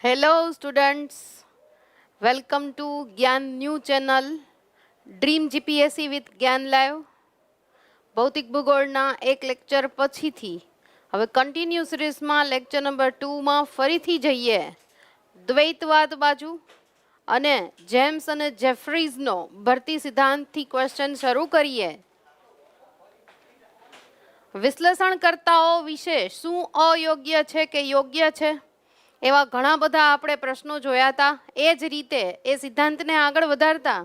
Hello students, welcome to જ્ઞાન new channel dream GPSC with જ્ઞાન live. ભૌતિક ભૂગોળના એક લેક્ચર પછીથી હવે કન્ટિન્યુ સિરીઝમાં લેક્ચર નંબર 2માં ફરીથી જઈએ દ્વૈતવાદ બાજુ અને જેમ્સ અને જેફરીઝનો ભરતી સિદ્ધાંતથી ક્વેશ્ચન શરૂ કરીએ. વિશ્લેષણકર્તાઓ વિશે શું અયોગ્ય છે કે યોગ્ય છે એવા ઘણા બધા આપણે પ્રશ્નો જોયા હતા. એ જ રીતે એ સિદ્ધાંતને આગળ વધારતા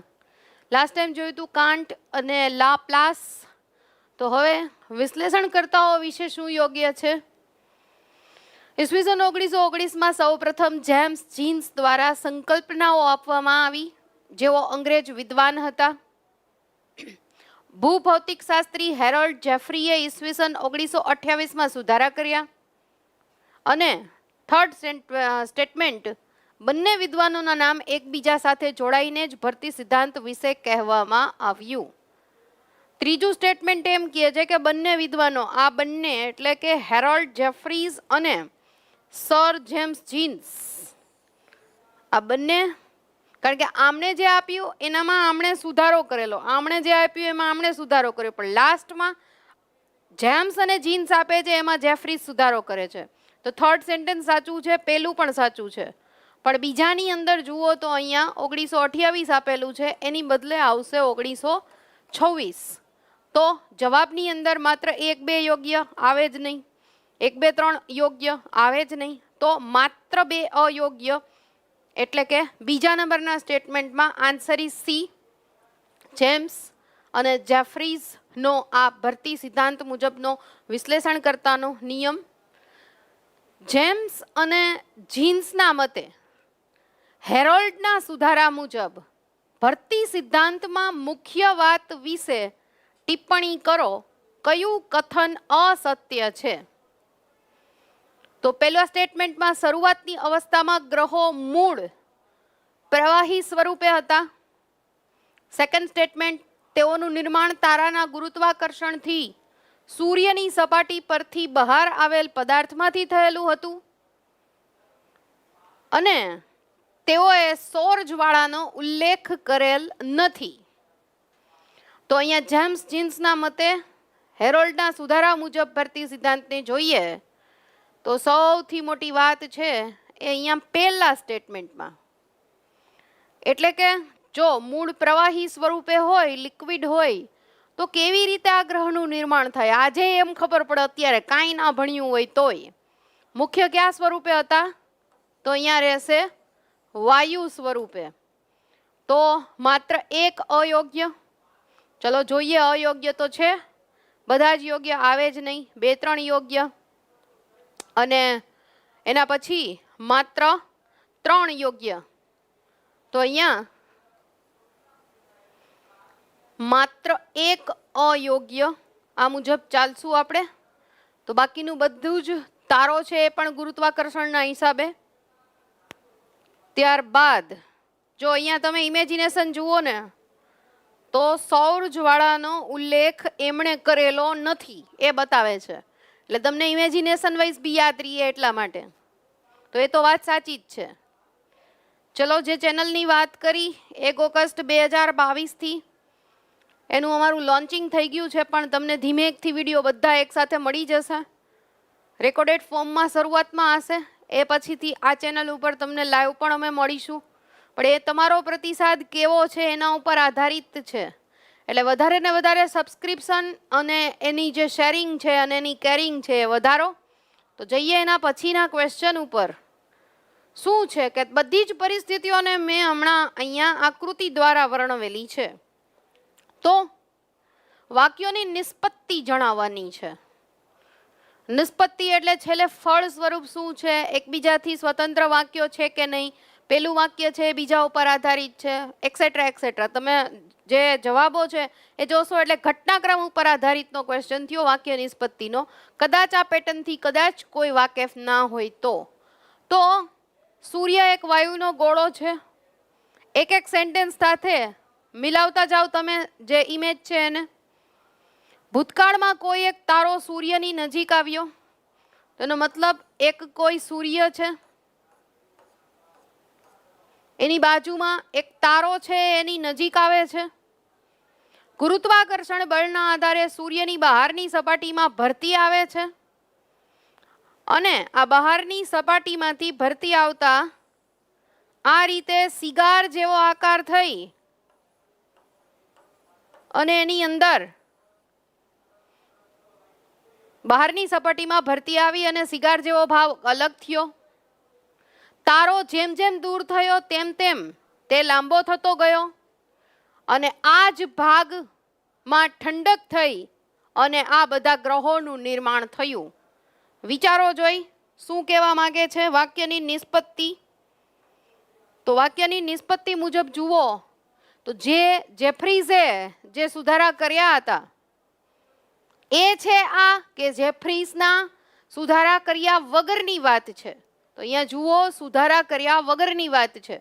લાસ્ટ ટાઈમ જોયું હતું કાન્ટ અને લાપ્લાસ. તો હવે વિશ્લેષણકર્તાઓ વિશે શું યોગ્ય છે. ઈસવીસન 1919માં સૌપ્રથમ જેમ્સ જીન્સ દ્વારા સંકલ્પનાઓ આપવામાં આવી, જેઓ અંગ્રેજ વિદ્વાન હતા. ભૂભૌતિક શાસ્ત્રી હેરોલ્ડ જેફરીએ ઈસવીસન 1928માં સુધારા કર્યા અને થર્ડ સ્ટેટમેન્ટ બંને વિદ્વાનોના નામ એકબીજા સાથે જોડાઈને જ ભરતી સિદ્ધાંત વિશે કહેવામાં આવ્યું. ત્રીજું સ્ટેટમેન્ટ એમ કહે છે કે બંને વિદ્વાનો, આ બંને એટલે કે હેરોલ્ડ જેફરીઝ અને સર જેમ્સ જીન્સ, આ બંને, કારણ કે આમણે જે આપ્યું એનામાં આમણે સુધારો કરેલો, આમણે જે આપ્યું એમાં આમણે સુધારો કર્યો, પણ લાસ્ટમાં જેમ્સ અને જીન્સ આપે છે એમાં જેફરીઝ સુધારો કરે છે. તો થર્ડ સેન્ટેન્સ સાચું છે, પહેલું પણ સાચું છે, પણ બીજાની અંદર જુઓ તો અહીંયા 1928 આપેલું છે, એની બદલે આવશે 1926. તો જવાબની અંદર માત્ર 1, 2 યોગ્ય આવે જ નહીં, 1, 2, 3 યોગ્ય આવે જ નહીં, તો માત્ર 2 અયોગ્ય. એટલે કે બીજા નંબરના સ્ટેટમેન્ટમાં આન્સર ઇઝ સી, જેમ્સ અને જેફરીઝનો આ ભરતી સિદ્ધાંત મુજબનો વિશ્લેષણકર્તાનો નિયમ. જેમ્સ અને જીન્સના મતે હેરોલ્ડના સુધારા મુજબ ભરતી સિદ્ધાંતમાં મુખ્ય વાત વિશે ટિપ્પણી કરો, કયું કથન અસત્ય છે. તો પહેલા સ્ટેટમેન્ટમાં શરૂઆતની અવસ્થામાં ગ્રહો મૂળ પ્રવાહી સ્વરૂપે હતા. સેકન્ડ સ્ટેટમેન્ટ તેઓનું નિર્માણ તારાના ગુરુત્વાકર્ષણથી સૂર્યની સપાટી પરથી બહાર આવેલ પદાર્થમાંથી થયેલું હતું અને તેઓએ સૌર જ્વાળાનો ઉલ્લેખ કરેલ નથી. તો અહીંયા જેમ્સ જીન્સના મતે હેરોલ્ડના સુધારા મુજબ ભરતી સિદ્ધાંતને જોઈએ તો સૌથી મોટી વાત છે એ અહીંયા પહેલા સ્ટેટમેન્ટમાં, એટલે કે જો મૂળ પ્રવાહી સ્વરૂપે હોય, લિક્વિડ હોય, તો કેવી રીતે આ ગ્રહનું નિર્માણ થાય આજે એમ ખબર પડે, અત્યારે કાંઈ ના ભણ્યું હોય તોય. મુખ્ય કયા સ્વરૂપે હતા, તો અહીંયા રહેશે વાયુ સ્વરૂપે. તો માત્ર 1 અયોગ્ય. ચલો જોઈએ, અયોગ્ય તો છે, બધા જ યોગ્ય આવે જ નહીં, 2, 3 યોગ્ય અને એના પછી માત્ર 3 યોગ્ય. તો અહીંયા માત્ર 1 અયોગ્ય. આ મુજબ ચાલશું આપણે. તો બાકીનું બધું જ તારો છે એ પણ ગુરુત્વાકર્ષણના હિસાબે. ત્યારબાદ જો અહીંયા તમે ઇમેજિનેશન જુઓ ને તો સૌર જ્વાળાનો ઉલ્લેખ એમણે કરેલો નથી એ બતાવે છે, એટલે તમને ઇમેજિનેશન વાઇઝ બી યાદ રહીએ એટલા માટે. તો એ તો વાત સાચી જ છે. ચલો, જે ચેનલની વાત કરી 1 ઓગસ્ટ 2022થી એનું અમારું લોન્ચિંગ થઈ ગયું છે, પણ તમને ધીમે એકથી વિડીયો બધા એકસાથે મળી જશે. રેકોર્ડેડ ફોર્મમાં શરૂઆતમાં હશે, એ પછીથી આ ચેનલ ઉપર તમને લાઈવ પણ અમે મળીશું, પણ એ તમારો પ્રતિસાદ કેવો છે એના ઉપર આધારિત છે. એટલે વધારે ને વધારે સબસ્ક્રિપ્શન અને એની જે શેરિંગ છે અને એની કેરિંગ છે એ વધારો. તો જઈએ એના પછીના ક્વેશ્ચન ઉપર. શું છે કે બધી જ પરિસ્થિતિઓને મેં હમણાં અહીંયા આકૃતિ દ્વારા વર્ણવેલી છે. તો વાક્યોની નિષ્પત્તિ જણાવવાની છે. નિષ્પત્તિ એટલે છેલ્લે ફળ સ્વરૂપ શું છે, એકબીજાથી સ્વતંત્ર વાક્યો છે કે નહીં, પેલું વાક્ય છે બીજા ઉપર આધારિત છે, એક્સેટ્રા એક્સેટ્રા. તમે જે જવાબો છે એ જોશો એટલે ઘટનાક્રમ ઉપર આધારિતનો ક્વેશ્ચન થયો વાક્ય નિષ્પત્તિનો. કદાચ આ પેટર્નથી કદાચ કોઈ વાકેફ ના હોય તો સૂર્ય એક વાયુનો ગોળો છે. એક સેન્ટેન્સ સાથે મિલાવતા જાઓ તમે જે ઇમેજ છે એને. ભૂતકાળમાં કોઈ એક તારો સૂર્યની નજીક આવ્યો, તેનો મતલબ એક કોઈ સૂર્ય છે. એની બાજુમાં એક તારો છે, એની નજીક આવે છે. ગુરુત્વાકર્ષણ બળના આધારે સૂર્યની બહારની સપાટીમાં ભરતી આવે છે અને આ બહારની સપાટીમાંથી ભરતી આવતા આ રીતે સિગાર જેવો આકાર થઈ અને એની અંદર બહારની સપાટીમાં ભરતી આવી અને સિગાર જેવો ભાગ અલગ થયો. તારો જેમ જેમ દૂર થયો તેમ તેમ તે લાંબો થતો ગયો અને આ જ ભાગમાં ઠંડક થઈ અને આ બધા ગ્રહોનું નિર્માણ થયું. વિચારો જોઈ શું કહેવા માંગે છે વાક્યની નિષ્પત્તિ. તો વાક્યની નિષ્પત્તિ મુજબ જુઓ તો જેફ્રીઝે જે સુધારા કર્યા હતા એ છે આ કે જેફ્રીઝના સુધારા કર્યા વગરની વાત છે. તો અહીંયા જુઓ સુધારા કર્યા વગરની વાત છે.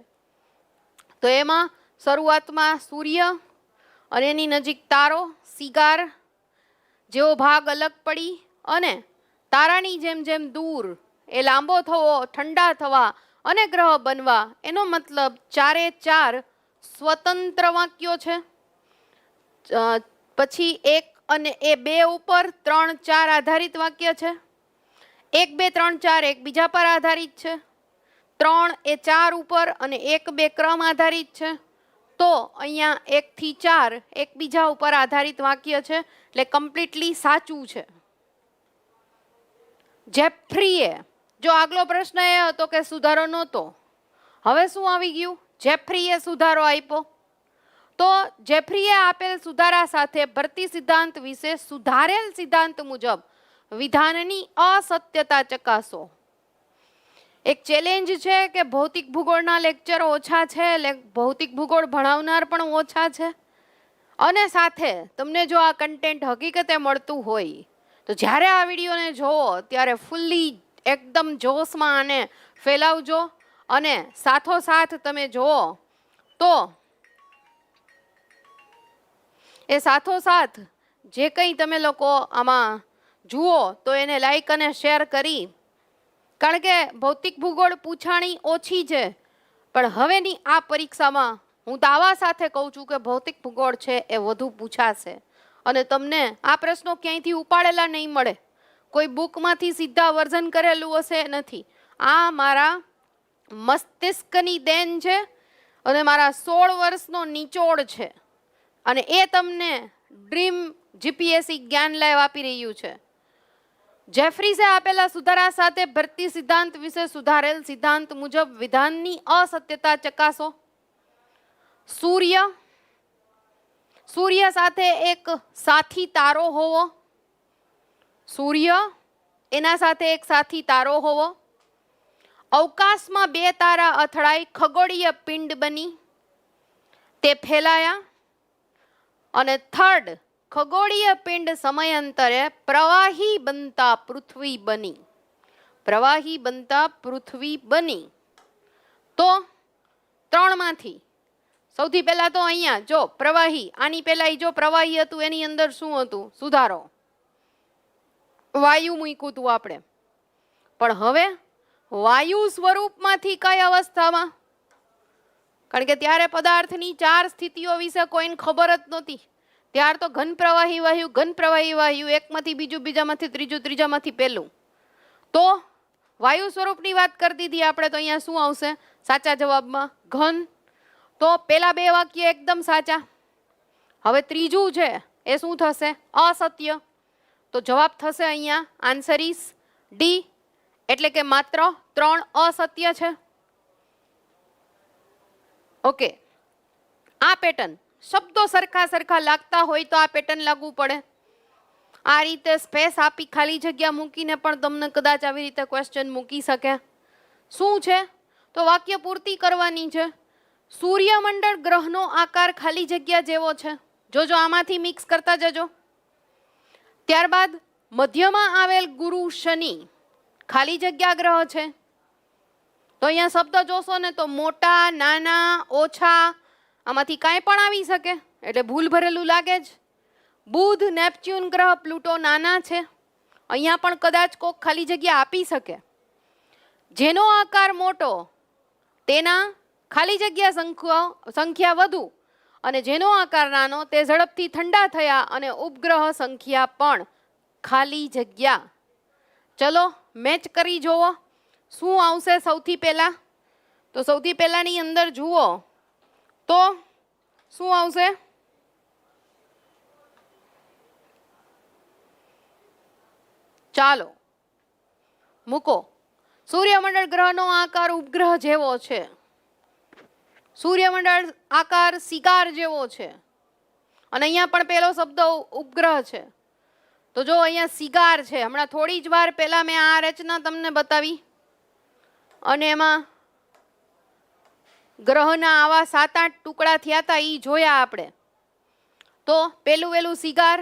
તો એમાં શરૂઆતમાં સૂર્ય અને એની નજીક તારો સિગાર જેવો ભાગ અલગ પડી અને તારાની જેમ જેમ દૂર એ લાંબો થવો, ઠંડા થવા અને ગ્રહ બનવા, એનો મતલબ 4 સ્વતંત્ર વાક્યો છે. પછી 1 અને એ 2 ઉપર 3, 4 આધારિત વાક્ય છે. 1, 2, 3, 4 એકબીજા પર આધારિત છે. 3 એ 4 ઉપર અને 1, 2 ક્રમ આધારિત છે. તો અહીંયા 1 થી 4 એકબીજા ઉપર આધારિત વાક્ય છે, એટલે કમ્પ્લીટલી સાચું છે. જેફ્રીએ, જો આગલો પ્રશ્ન એ હતો કે સુધારો નહોતો, હવે શું આવી ગયું? જેફ્રીએ સુધારો આપ્યો. તો જેફ્રીએ આપેલ સુધારા સાથે ભરતી સિદ્ધાંત વિશે સુધારેલ સિદ્ધાંત મુજબ વિધાનની અસત્યતા ચકાસો. એક ચેલેન્જ છે કે ભૌતિક ભૂગોળના લેક્ચર ઓછા છે, ભૌતિક ભૂગોળ ભણાવનાર પણ ઓછા છે, અને સાથે તમને જો આ કન્ટેન્ટ હકીકતે મળતું હોય તો જ્યારે આ વિડીયોને જોવો ત્યારે ફૂલ્લી એકદમ જોશમાં આને ફેલાવજો. અને સાથોસાથ તમે જુઓ તો એ સાથોસાથ જે કંઈ તમે લોકો આમાં જુઓ તો એને લાઈક અને શેર કરી, કારણ કે ભૌતિક ભૂગોળ પૂછાણી ઓછી છે, પણ હવેની આ પરીક્ષામાં હું દાવા સાથે કહું છું કે ભૌતિક ભૂગોળ છે એ વધુ પૂછાશે અને તમને આ પ્રશ્નો ક્યાંયથી ઉપાડેલા નહીં મળે. કોઈ બુકમાંથી સીધા વર્ઝન કરેલું હશે નથી. આ મારા મસ્તિષ્કની દેન છે અને મારા 16 વર્ષનો નિચોડ છે અને એ તમને ડ્રીમ જીપીએસસી જ્ઞાન લાઈવ આપી રહ્યું છે. જેફ્રીઝે આપેલા સુધારા સાથે ભરતી સિદ્ધાંત વિશે સુધારેલ સિદ્ધાંત મુજબ વિધાનની અસત્યતા ચકાસો. સૂર્ય સાથે એક સાથી તારો હોવો. સૂર્ય એના સાથે એક સાથી તારો હોવો. અવકાશમાં 2 તારા અથડાઈ ખગોળીય પિંડ બની, તે ફેલાયા. અને 3rd, ખગોળીય પિંડ સમયાંતરે પ્રવાહી બનતા પૃથ્વી બની. પ્રવાહી બનતા પૃથ્વી બની. તો 3 માંથી સૌથી પહેલા તો અહીંયા જો પ્રવાહી, આની પહેલા જો પ્રવાહી હતું એની અંદર શું હતું? સુધારો, વાયુ મૂક્યું હતું આપણે. પણ હવે વાયુ સ્વરૂપમાંથી કઈ અવસ્થામાં? કારણ કે ત્યારે પદાર્થની 4 સ્થિતિઓ વિશે કોઈને ખબર જ નહોતી. ત્યાર તો ઘન પ્રવાહી વાયુ, એકમાંથી બીજું, બીજામાંથી ત્રીજું, ત્રીજામાંથી પહેલું. તો વાયુ સ્વરૂપની વાત કરતી હતી આપણે, તો અહીંયા શું આવશે સાચા જવાબમાં? ઘન. તો પેલા 2 વાક્ય એકદમ સાચા. હવે ત્રીજું છે એ શું થશે? અસત્ય. તો જવાબ થશે અહીંયા આન્સર ઇઝ ડી, એટલે કે માત્ર 3 અસત્ય છે. ઓકે, આ પેટર્ન શબ્દો સરખા લાગતા હોય તો આ પેટર્ન લાગુ પડે. આ રીતે સ્પેસ આપી ખાલી જગ્યા મૂકીને પણ તમને કદાચ આવી રીતે ક્વેશ્ચન મૂકી શકે. શું છે? તો વાક્ય પૂર્તિ કરવાની છે. સૂર્યમંડળ ગ્રહનો આકાર ખાલી જગ્યા જેવો છે. જોજો આમાંથી મિક્સ કરતા જજો. ત્યારબાદ મધ્યમાં આવેલ ગુરુ શનિ ખાલી જગ્યા ગ્રહ છે. તો અહીંયા શબ્દ જોશો ને તો મોટા, નાના, ઓછા, આમાંથી કાંઈ પણ આવી શકે, એટલે ભૂલ ભરેલું લાગે જ. બુધ, નેપચ્યુન ગ્રહ, પ્લુટો નાના છે. અહીંયા પણ કદાચ કોક ખાલી જગ્યા આપી શકે. જેનો આકાર મોટો તેના ખાલી જગ્યા સંખ્યા વધુ અને જેનો આકાર નાનો તે ઝડપથી ઠંડા થયા અને ઉપગ્રહ સંખ્યા પણ ખાલી જગ્યા. ચલો મેચ કરી જોવો શું આવશે સૌથી પહેલા. તો સૌથી પહેલાની અંદર જુઓ તો શું આવશે? ચાલો મૂકો. સૂર્યમંડળ ગ્રહનો આકાર ઉપગ્રહ જેવો છે. સૂર્યમંડળ આકાર સિગાર જેવો છે અને અહીંયા પણ પહેલો શબ્દ ઉપગ્રહ છે. તો જો અહીંયા સિગાર છે. હમણાં થોડી જ વાર પહેલા મેં આ રચના તમને બતાવી અને એમાં ગ્રહના આવા 7-8 ટુકડા થયા હતા એ જોયા આપણે. તો પેલું સિગાર,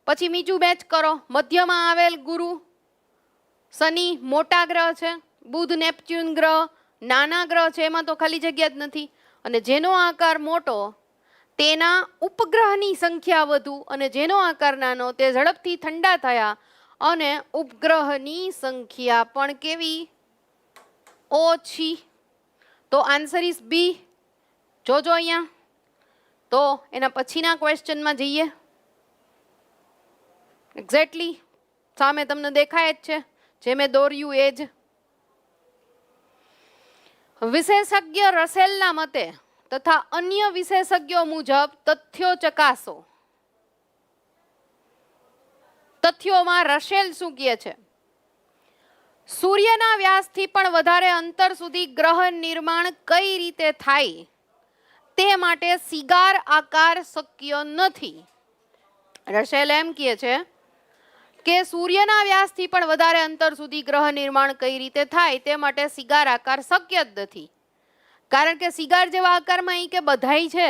પછી બીજું મેચ કરો. મધ્યમાં આવેલ ગુરુ શનિ મોટા ગ્રહ છે, બુધ નેપચ્યુન ગ્રહ નાના ગ્રહ છે, એમાં તો ખાલી જગ્યા જ નથી. અને જેનો આકાર મોટો તેના ઉપગ્રહની સંખ્યા વધુ અને જેનો આકાર નાનો તે ઝડપથી ઠંડા થયા અને ઉપગ્રહની સંખ્યા પણ કેવી? ઓછી. તો આન્સર ઇઝ બી. જોજો અહીંયા. તો એના પછીના ક્વેશ્ચનમાં જઈએ. એક્ઝેક્ટલી સામે તમને દેખાય જ છે જે મેં દોર્યું એ જ. વિશેષજ્ઞ રસેલના મતે તથા અન્ય વિશેષજ્ઞો મુજબ તથ્યો ચકાસો. તથ્યોમાં રસેલ શું કહે છે? સૂર્યના વ્યાસથી પણ વધારે અંતર સુધી ગ્રહ નિર્માણ કઈ રીતે થાય તે માટે સિગાર આકાર શક્ય નથી. રસેલ એમ કહે છે કે સૂર્યના વ્યાસથી પણ વધારે અંતર સુધી ગ્રહ નિર્માણ કઈ રીતે થાય તે માટે સિગાર આકાર શક્ય જ નથી. કારણ કે સિગાર જેવા આકારમાં એ કે બધાય છે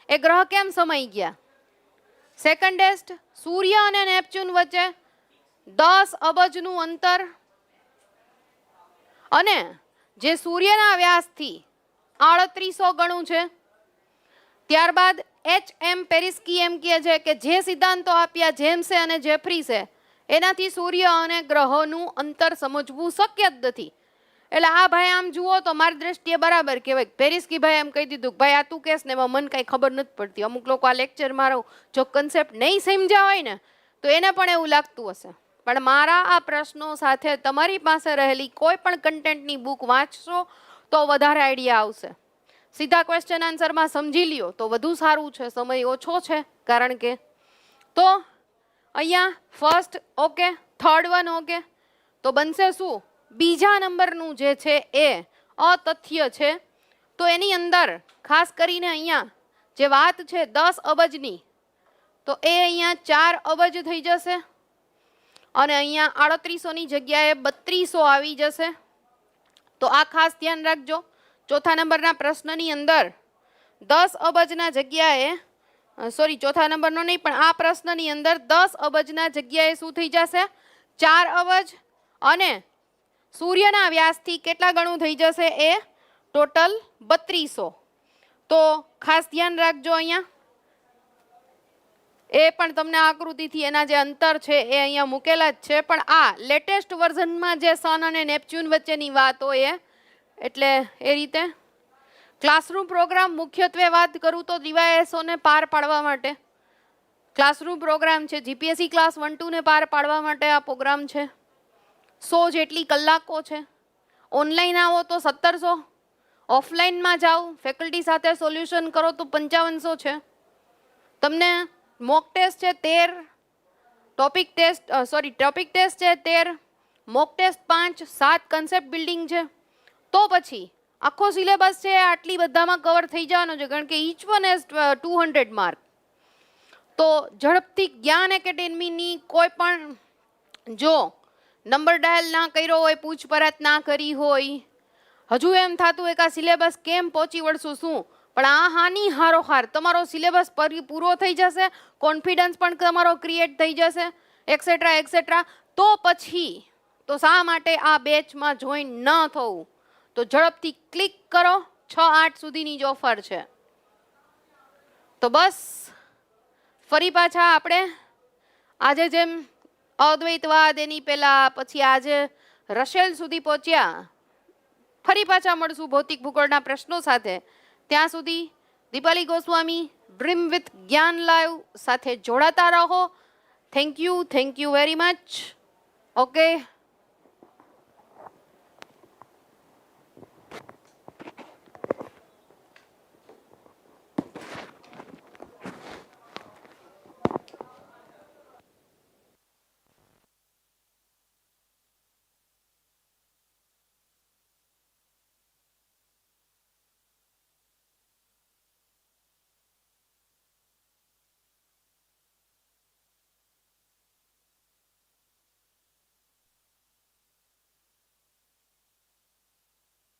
એ ગ્રહ કેમ સમાઈ ગયા? સેકન્ડેસ્ટ સૂર્ય અને નેપચ્યુન વચ્ચે 10 અબજનું અંતર અને જે સૂર્યના વ્યાસથી 3800 ગણું છે. ત્યારબાદ એચ.એમ. પેરિસ્કી એમ કહે છે કે જે સિદ્ધાંતો આપ્યા જેમ્સે અને જેફરીસે એનાથી સૂર્ય અને ગ્રહોનું અંતર સમજવું શક્ય જ નથી. એટલે આ ભાઈ આમ જુઓ તો મારી દ્રષ્ટિએ બરાબર કહેવાય. પેરિસ્કી ભાઈ એમ કહી દીધું કે ભાઈ આ તું કેસ ને એમાં મને કાંઈ ખબર નથી પડતી. અમુક લોકો આ લેક્ચર મારો જો કન્સેપ્ટ નહીં સમજ્યા હોય ને તો એને પણ એવું લાગતું હશે. પણ મારા આ પ્રશ્નો સાથે તમારી પાસે રહેલી કોઈ પણ કન્ટેન્ટની બુક વાંચશો તો વધારે આઈડિયા આવશે. સીધા ક્વેશ્ચન આન્સરમાં સમજી લ્યો તો વધુ સારું છે. સમય ઓછો છે કારણ કે. તો અહીંયા first okay, third one okay. તો બનશે શું? બીજા નંબરનું જે છે એ અતથ્ય છે. તો એની અંદર ખાસ કરીને અહીંયા જે વાત છે 10 અબજની તો એ અહીંયા 4 અબજ થઈ જશે અને અહીંયા 3800ની જગ્યાએ 3200 આવી જશે. તો આ ખાસ ધ્યાન રાખજો. ચોથા નંબરના પ્રશ્નની અંદર 10 અબજના જગ્યાએ ચોથા નંબરનો નહીં પણ આ પ્રશ્નની અંદર 10 અબજના જગ્યાએ શું થઈ જશે? 4 અબજ અને સૂર્યના વ્યાસથી કેટલા ગણું થઈ જશે? એ ટોટલ 3200. તો ખાસ ધ્યાન રાખજો અહીંયા. એ પણ તમને આકૃતિથી એના જે અંતર છે એ અહીંયા મૂકેલા જ છે. પણ આ લેટેસ્ટ વર્ઝનમાં જે સન અને નેપચ્યુન વચ્ચેની વાત હોય એટલે એ રીતે ક્લાસરૂમ પ્રોગ્રામ મુખ્યત્વે વાત કરું તો ડીવાયએસઓને પાર પાડવા માટે ક્લાસરૂમ પ્રોગ્રામ છે. જીપીએસસી ક્લાસ 1-2 ને પાર પાડવા માટે આ પ્રોગ્રામ છે. 100 જેટલી કલાકો છે. ઓનલાઈન આવો તો 1700, ઓફલાઈનમાં જાઓ ફેકલ્ટી સાથે સોલ્યુશન કરો તો 5500 છે. તમને મોક ટેસ્ટ છે 13, ટોપિક ટેસ્ટ છે 13, મોક ટેસ્ટ 5, 7 કન્સેપ્ટ બિલ્ડિંગ છે. તો પછી આખો સિલેબસ છે આટલી બધામાં કવર થઈ જવાનો છે કારણ કે ઈચ વન હેઝ 200 માર્ક. તો ઝડપથી જ્ઞાન એકેડેમીની કોઈ પણ જો નંબર ડાયલ ના કર્યો હોય, પૂછપરછ ના કરી હોય, હજુ એમ થતું હોય કે આ સિલેબસ કેમ પહોંચી વળશું શું, પણ આ હાની હારોહાર તમારો સિલેબસ પૂરો થઈ જશે, કોન્ફિડન્સ પણ તમારો ક્રિએટ થઈ જશે એક્સેટ્રા એક્સેટ્રા. તો પછી તો શા માટે આ બેચમાં જોઈન ન થવું? તો ઝડપથી ક્લિક કરો. 6-8 સુધીની જ ઓફર છે. તો બસ ફરી પાછા આપણે આજે જેમ અદ્વૈતવાદ એની પહેલા પછી આજે રસેલ સુધી પહોંચ્યા ફરી પાછા મળશું ભૌતિક ભૂગોળના પ્રશ્નો સાથે. ત્યાં સુધી દીપાલી ગોસ્વામી ડ્રીમ વિથ જ્ઞાન લાઈવ સાથે જોડાતા રહો. Thank you very much. Okay.